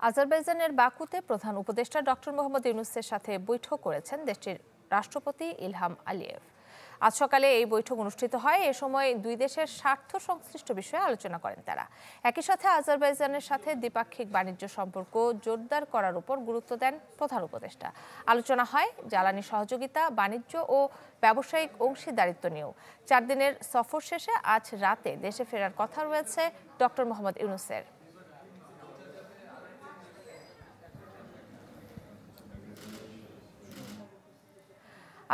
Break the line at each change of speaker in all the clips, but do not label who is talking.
আজারবাইজানের বাকুতে প্রধান উপদেষ্টা ডক্টর মোহাম্মদ ইউনূসের সাথে বৈঠক করেছেন দেশটির রাষ্ট্রপতি ইলহাম আলিয়েভ। আজ সকালে এই বৈঠক অনুষ্ঠিত হয়। এ সময় দুই দেশের স্বার্থ সংশ্লিষ্ট বিষয়ে আলোচনা করেন তারা। একই সাথে আজারবাইজানের সাথে দ্বিপাক্ষিক বাণিজ্য সম্পর্ক জোরদার করার উপর গুরুত্ব দেন প্রধান উপদেষ্টা। আলোচনা হয় জ্বালানি সহযোগিতা, বাণিজ্য ও ব্যবসায়িক অংশীদারিত্ব নিয়েও। 4 দিনের সফর শেষে আজ রাতে দেশে ফেরার কথা রয়েছে ডক্টর মোহাম্মদ ইউনূসের।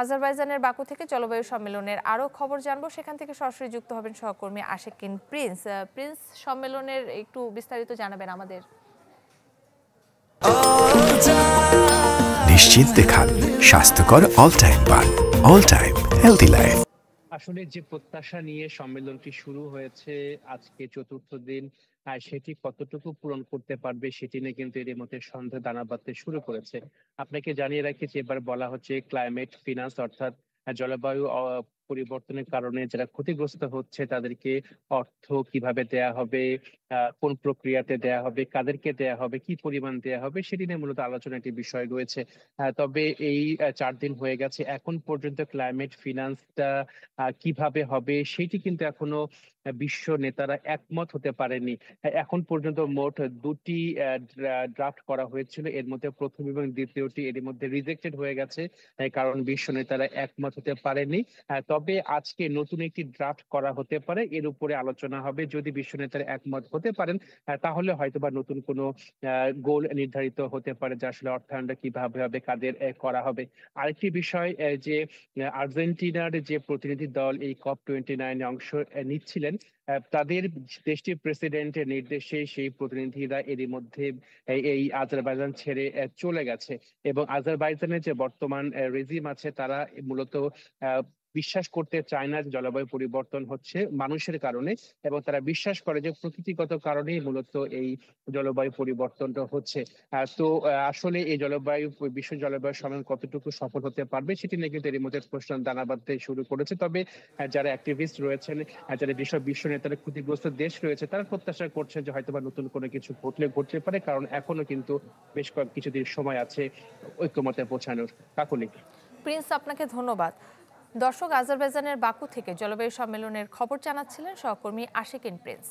আজারবাইজানের বাকু থেকে জলবায়ু সম্মেলনের আরো খবর জানবো। সেখান থেকে সরাসরি যুক্ত হবেন সহকর্মী আশেকিন প্রিন্স। প্রিন্স, সম্মেলনের একটু বিস্তারিত জানাবেন আমাদের।
নিশ্চিন্তে খান স্বাস্থ্যকর অল টাইম পান, অল টাইম হেলদি লাইফ।
আসলে যে প্রত্যাশা নিয়ে সম্মেলনটি শুরু হয়েছে আজকে চতুর্থ দিন, সেটি কতটুকু পূরণ করতে পারবে সেটি নিয়ে কিন্তু এর মধ্যে সন্দেহ দানা বাঁধতে শুরু করেছে। আপনাকে জানিয়ে রাখি যে এবার বলা হচ্ছে ক্লাইমেট ফিনান্স, অর্থাৎ জলবায়ু পরিবর্তনের কারণে যারা ক্ষতিগ্রস্ত হচ্ছে তাদেরকে অর্থ কিভাবে দেয়া হবে, কোন প্রক্রিয়াতে দেয়া হবে, কাদেরকে দেয়া হবে, কি পরিমাণ দেয়া হবে সেটি নিয়ে মূলত আলোচনা একটি বিষয় রয়েছে। তবে এই 4 দিন হয়ে গেছে, এখন পর্যন্ত ক্লাইমেট ফিনান্সটা কিভাবে হবে সেটি কিন্তু এখনো বিশ্ব নেতারা একমত হতে পারেনি। এখন পর্যন্ত মোট 2টি ড্রাফট করা হয়েছিল, এর মধ্যে প্রথম এবং দ্বিতীয়টি এর মধ্যে রিজেক্টেড হয়ে গেছে, কারণ বিশ্ব নেতারা একমত হতে পারেনি। তবে আজকে নতুন একটি ড্রাফট করা হতে পারে, এর উপরে আলোচনা হবে। যদি বিশ্ব নেতারা একমত হতে পারেন তাহলে হয়তোবা নতুন কোনো গোল নির্ধারিত হতে পারে যে আসলে অর্থায়নটা কিভাবে হবে, কাদের করা হবে। আরেকটি বিষয় যে আর্জেন্টিনার যে প্রতিনিধি দল এই COP29 অংশ নিচ্ছিলেন, তাদের দেশটির প্রেসিডেন্টের নির্দেশে সেই প্রতিনিধিরা এরই মধ্যে এই আজারবাইজান ছেড়ে চলে গেছে। এবং আজারবাইজানের যে বর্তমান রেজিম আছে তারা মূলত বিশ্বাস করতে চায় না যে জলবায়ু পরিবর্তন হচ্ছে মানুষের কারণে, এবং তারা বিশ্বাস করে যে প্রকৃতিগত কারণেই মূলত এই জলবায়ু পরিবর্তনটা হচ্ছে। তো আসলে এই বিশ্ব জলবায়ু সম্মেলন কতটুকু সফল হতে পারবে সেটি নিয়ে কিন্তু এর মধ্যে প্রশ্ন দানা বাঁধতে শুরু করেছে। তবে যারা অ্যাক্টিভিস্ট রয়েছেন, যারা বিশ্ব নেতারা ক্ষতিগ্রস্ত দেশ রয়েছে, তারা প্রত্যাশা করছে যে হয়তোবা নতুন কোনো কিছু ঘটতে পারে, কারণ এখনো কিন্তু বেশ কিছুদিন সময় আছে ঐক্যমতে পৌঁছানোর। কাকলি।
প্রিন্স, আপনাকে ধন্যবাদ। দর্শক, আজারবাইজানের বাকু থেকে জলবায়ু সম্মেলনের খবর জানাচ্ছিলেন সহকর্মী আশেকিন প্রিন্স।